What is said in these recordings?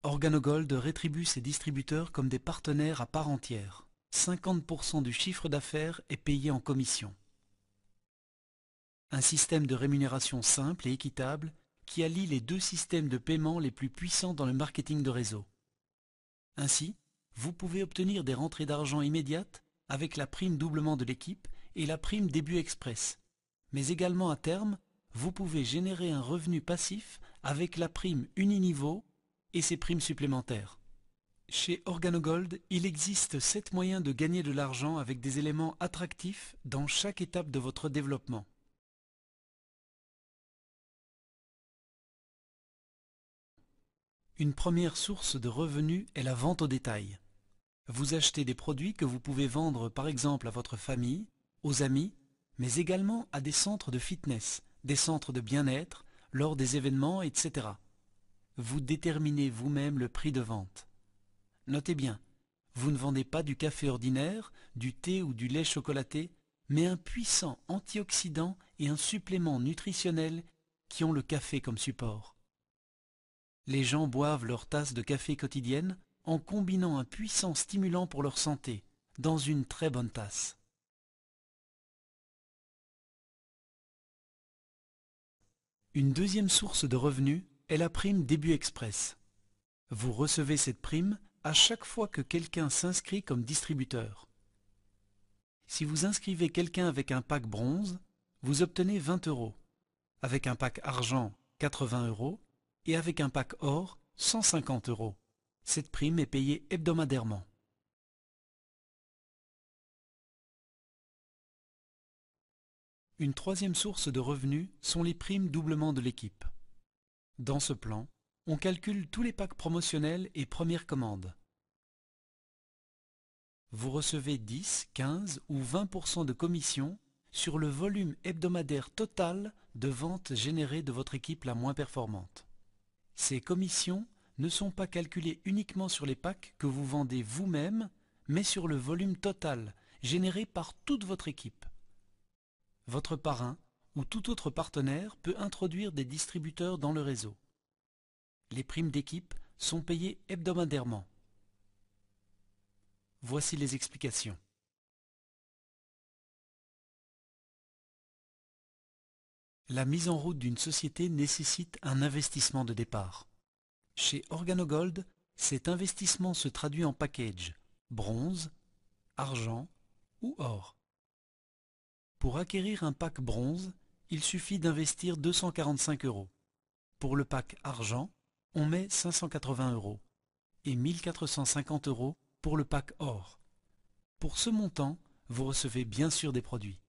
Organogold rétribue ses distributeurs comme des partenaires à part entière. 50% du chiffre d'affaires est payé en commission. Un système de rémunération simple et équitable qui allie les deux systèmes de paiement les plus puissants dans le marketing de réseau. Ainsi, vous pouvez obtenir des rentrées d'argent immédiates avec la prime doublement de l'équipe et la prime début express. Mais également à terme, vous pouvez générer un revenu passif avec la prime uniniveau et ses primes supplémentaires. Chez Organogold, il existe 7 moyens de gagner de l'argent avec des éléments attractifs dans chaque étape de votre développement. Une première source de revenus est la vente au détail. Vous achetez des produits que vous pouvez vendre par exemple à votre famille, aux amis, mais également à des centres de fitness, des centres de bien-être, lors des événements, etc. Vous déterminez vous-même le prix de vente. Notez bien, vous ne vendez pas du café ordinaire, du thé ou du lait chocolaté, mais un puissant antioxydant et un supplément nutritionnel qui ont le café comme support. Les gens boivent leur tasse de café quotidienne en combinant un puissant stimulant pour leur santé, dans une très bonne tasse. Une deuxième source de revenus est la prime début express. Vous recevez cette prime à chaque fois que quelqu'un s'inscrit comme distributeur. Si vous inscrivez quelqu'un avec un pack bronze, vous obtenez 20 €, avec un pack argent 80 € et avec un pack or 150 €. Cette prime est payée hebdomadairement. Une troisième source de revenus sont les primes doublement de l'équipe. Dans ce plan, on calcule tous les packs promotionnels et premières commandes. Vous recevez 10, 15 ou 20% de commission sur le volume hebdomadaire total de ventes générées de votre équipe la moins performante. Ces commissions ne sont pas calculées uniquement sur les packs que vous vendez vous-même, mais sur le volume total généré par toute votre équipe. Votre parrain ou tout autre partenaire peut introduire des distributeurs dans le réseau. Les primes d'équipe sont payées hebdomadairement. Voici les explications. La mise en route d'une société nécessite un investissement de départ. Chez Organogold, cet investissement se traduit en package, bronze, argent ou or. Pour acquérir un pack bronze, il suffit d'investir 245 €. Pour le pack argent, on met 580 € et 1450 € pour le pack or. Pour ce montant, vous recevez bien sûr des produits.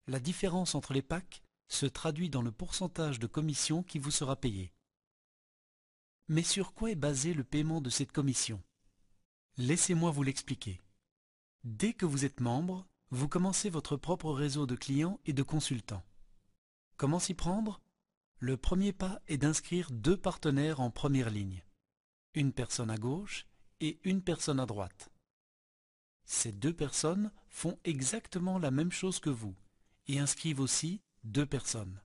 La différence entre les packs se traduit dans le pourcentage de commission qui vous sera payé. Mais sur quoi est basé le paiement de cette commission? Laissez-moi vous l'expliquer. Dès que vous êtes membre, vous commencez votre propre réseau de clients et de consultants. Comment s'y prendre? Le premier pas est d'inscrire 2 partenaires en première ligne. Une personne à gauche et une personne à droite. Ces 2 personnes font exactement la même chose que vous et inscrivent aussi 2 personnes.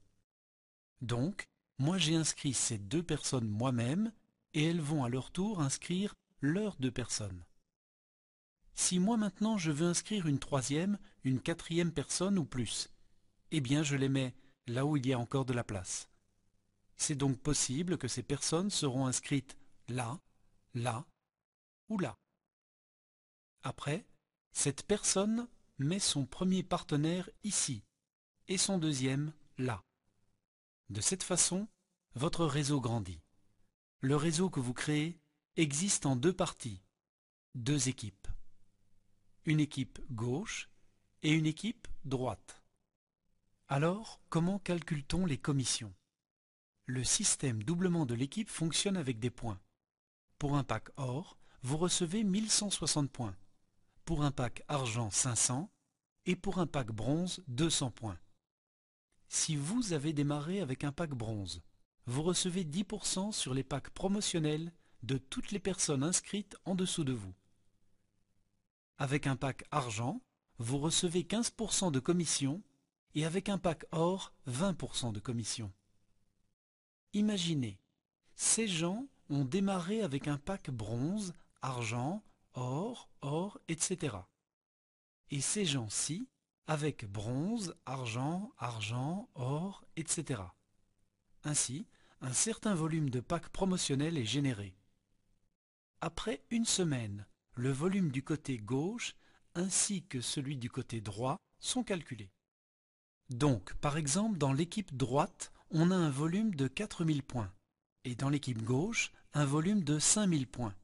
Donc, moi j'ai inscrit ces 2 personnes moi-même et elles vont à leur tour inscrire leurs 2 personnes. Si moi maintenant je veux inscrire une troisième, une quatrième personne ou plus, eh bien je les mets là où il y a encore de la place. C'est donc possible que ces personnes seront inscrites là, là ou là. Après, cette personne met son premier partenaire ici et son deuxième là. De cette façon, votre réseau grandit. Le réseau que vous créez existe en 2 parties, 2 équipes. Une équipe gauche et une équipe droite. Alors, comment calcule-t-on les commissions? Le système doublement de l'équipe fonctionne avec des points. Pour un pack or, vous recevez 1160 points. Pour un pack argent 500 et pour un pack bronze 200 points. Si vous avez démarré avec un pack bronze, vous recevez 10% sur les packs promotionnels de toutes les personnes inscrites en dessous de vous. Avec un pack argent, vous recevez 15% de commission et avec un pack or, 20% de commission. Imaginez, ces gens ont démarré avec un pack bronze, argent, or, etc. Et ces gens-ci avec bronze, argent, or, etc. Ainsi, un certain volume de packs promotionnels est généré. Après une semaine, le volume du côté gauche ainsi que celui du côté droit sont calculés. Donc, par exemple, dans l'équipe droite, on a un volume de 4000 points et dans l'équipe gauche, un volume de 5000 points.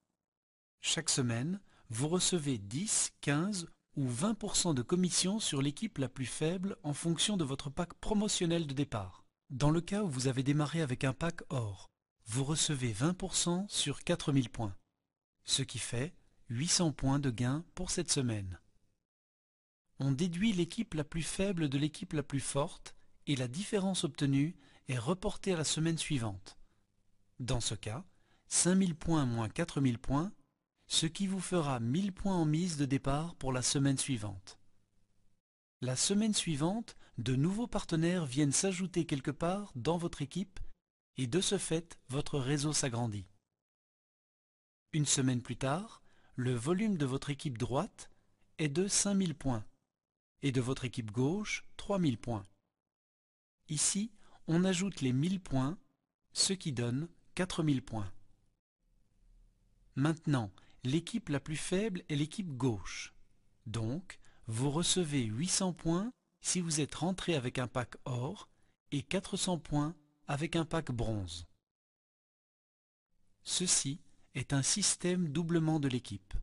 Chaque semaine, vous recevez 10, 15 ou 20% de commission sur l'équipe la plus faible en fonction de votre pack promotionnel de départ. Dans le cas où vous avez démarré avec un pack or, vous recevez 20% sur 4000 points, ce qui fait 800 points de gain pour cette semaine. On déduit l'équipe la plus faible de l'équipe la plus forte et la différence obtenue est reportée à la semaine suivante. Dans ce cas, 5000 points moins 4000 points, ce qui vous fera 1000 points en mise de départ pour la semaine suivante. La semaine suivante, de nouveaux partenaires viennent s'ajouter quelque part dans votre équipe et de ce fait, votre réseau s'agrandit. Une semaine plus tard, le volume de votre équipe droite est de 5000 points et de votre équipe gauche 3000 points. Ici, on ajoute les 1000 points, ce qui donne 4000 points. Maintenant, l'équipe la plus faible est l'équipe gauche. Donc, vous recevez 800 points si vous êtes rentré avec un pack or et 400 points avec un pack bronze. Ceci est un système doublement de l'équipe.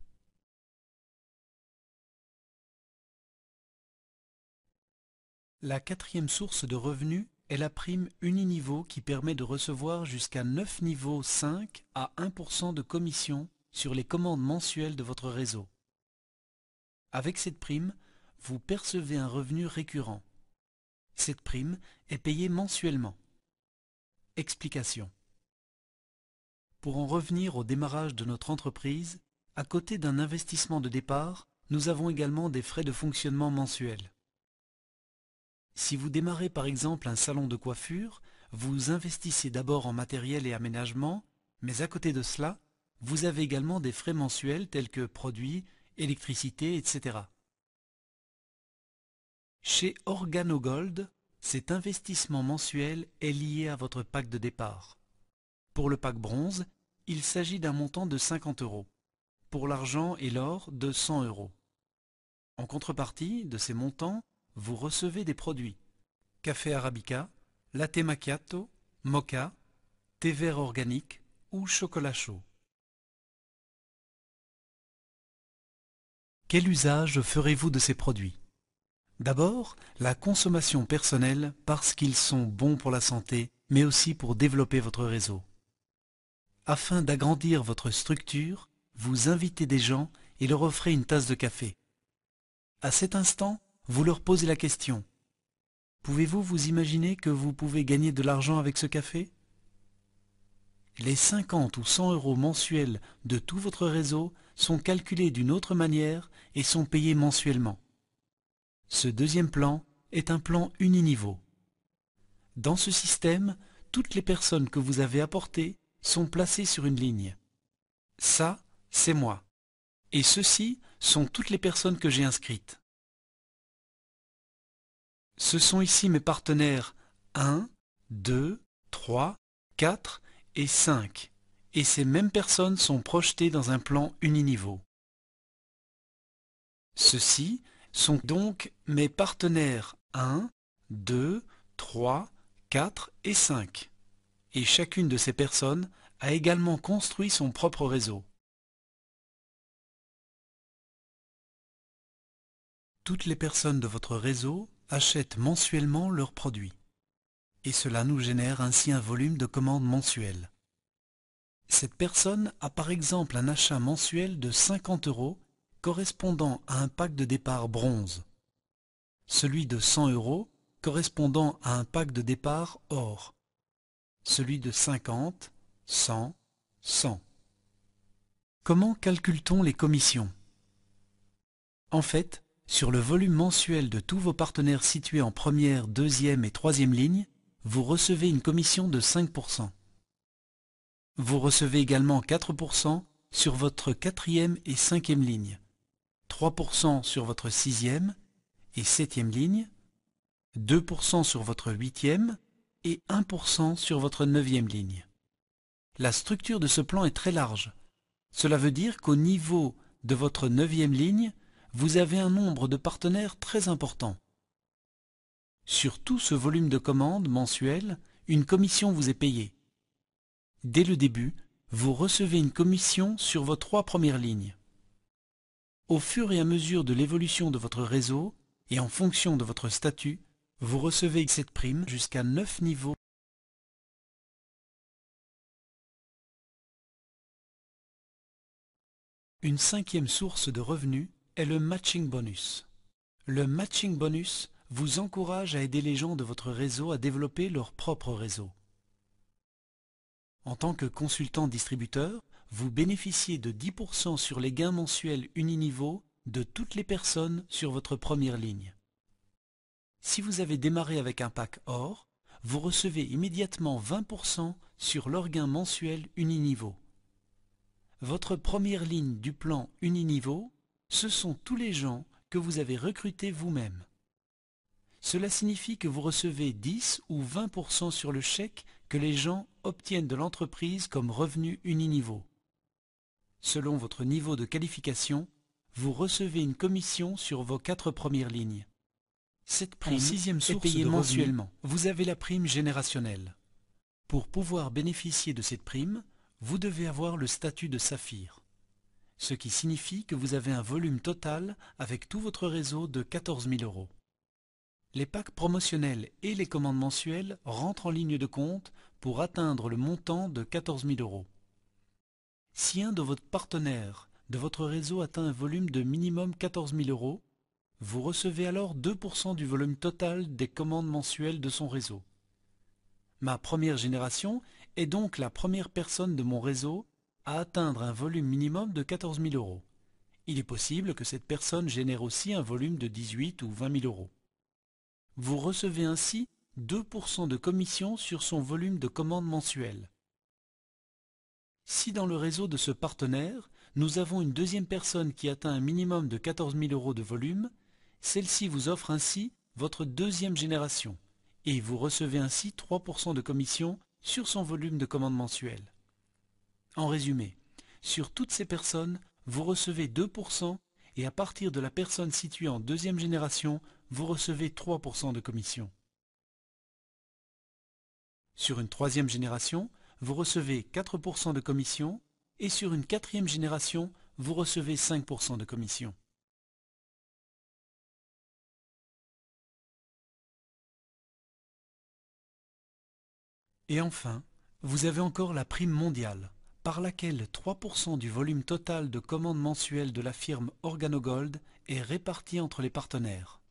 La quatrième source de revenus est la prime uniniveau qui permet de recevoir jusqu'à 9 niveaux 5 à 1% de commission sur les commandes mensuelles de votre réseau. Avec cette prime, vous percevez un revenu récurrent. Cette prime est payée mensuellement. Explication. Pour en revenir au démarrage de notre entreprise, à côté d'un investissement de départ, nous avons également des frais de fonctionnement mensuels. Si vous démarrez par exemple un salon de coiffure, vous investissez d'abord en matériel et aménagement, mais à côté de cela, vous avez également des frais mensuels tels que produits, électricité, etc. Chez OrganoGold, cet investissement mensuel est lié à votre pack de départ. Pour le pack bronze, il s'agit d'un montant de 50 €. Pour l'argent et l'or, de 100 €. En contrepartie de ces montants, vous recevez des produits. Café Arabica, latte macchiato, mocha, thé vert organique ou chocolat chaud. Quel usage ferez-vous de ces produits? D'abord, la consommation personnelle parce qu'ils sont bons pour la santé, mais aussi pour développer votre réseau. Afin d'agrandir votre structure, vous invitez des gens et leur offrez une tasse de café. À cet instant, vous leur posez la question: pouvez-vous vous imaginer que vous pouvez gagner de l'argent avec ce café? Les 50 ou 100 € mensuels de tout votre réseau sont calculés d'une autre manière et sont payés mensuellement. Ce deuxième plan est un plan uniniveau. Dans ce système, toutes les personnes que vous avez apportées sont placées sur une ligne. Ça, c'est moi. Et ceux-ci sont toutes les personnes que j'ai inscrites. Ce sont ici mes partenaires 1, 2, 3, 4 et 5. Et ces mêmes personnes sont projetées dans un plan uniniveau. Ceux-ci sont donc mes partenaires 1, 2, 3, 4 et 5. Et chacune de ces personnes a également construit son propre réseau. Toutes les personnes de votre réseau achètent mensuellement leurs produits. Et cela nous génère ainsi un volume de commandes mensuelles. Cette personne a par exemple un achat mensuel de 50 € correspondant à un pack de départ bronze. Celui de 100 € correspondant à un pack de départ or. Celui de 50, 100, 100. Comment calcule-t-on les commissions? En fait, sur le volume mensuel de tous vos partenaires situés en première, deuxième et troisième ligne, vous recevez une commission de 5%. Vous recevez également 4% sur votre quatrième et cinquième ligne, 3% sur votre sixième et septième ligne, 2% sur votre huitième et 1% sur votre neuvième ligne. La structure de ce plan est très large. Cela veut dire qu'au niveau de votre neuvième ligne, vous avez un nombre de partenaires très important. Sur tout ce volume de commandes mensuel, une commission vous est payée. Dès le début, vous recevez une commission sur vos 3 premières lignes. Au fur et à mesure de l'évolution de votre réseau et en fonction de votre statut, vous recevez cette prime jusqu'à 9 niveaux. Une cinquième source de revenus est le matching bonus. Le matching bonus vous encourage à aider les gens de votre réseau à développer leur propre réseau. En tant que consultant distributeur, vous bénéficiez de 10% sur les gains mensuels uniniveau de toutes les personnes sur votre première ligne. Si vous avez démarré avec un pack or, vous recevez immédiatement 20% sur leur gain mensuel uniniveau. Votre première ligne du plan uniniveau, ce sont tous les gens que vous avez recrutés vous-même. Cela signifie que vous recevez 10 ou 20% sur le chèque que les gens obtiennent de l'entreprise comme revenu uniniveau. Selon votre niveau de qualification, vous recevez une commission sur vos 4 premières lignes. Cette prime est payée mensuellement. Vous avez la prime générationnelle. Pour pouvoir bénéficier de cette prime, vous devez avoir le statut de saphir, ce qui signifie que vous avez un volume total avec tout votre réseau de 14 000 €. Les packs promotionnels et les commandes mensuelles rentrent en ligne de compte pour atteindre le montant de 14 000 €. Si un de vos partenaires de votre réseau atteint un volume de minimum 14 000 €, vous recevez alors 2% du volume total des commandes mensuelles de son réseau. Ma première génération est donc la première personne de mon réseau à atteindre un volume minimum de 14 000 €. Il est possible que cette personne génère aussi un volume de 18 ou 20 000 €. Vous recevez ainsi 2% de commission sur son volume de commandes mensuelles. Si dans le réseau de ce partenaire, nous avons une deuxième personne qui atteint un minimum de 14 000 € de volume, celle-ci vous offre ainsi votre deuxième génération et vous recevez ainsi 3% de commission sur son volume de commandes mensuelles. En résumé, sur toutes ces personnes, vous recevez 2% et à partir de la personne située en deuxième génération, vous recevez 3% de commission. Sur une troisième génération, vous recevez 4% de commission et sur une quatrième génération, vous recevez 5% de commission. Et enfin, vous avez encore la prime mondiale, par laquelle 3% du volume total de commandes mensuelles de la firme Organogold est réparti entre les partenaires.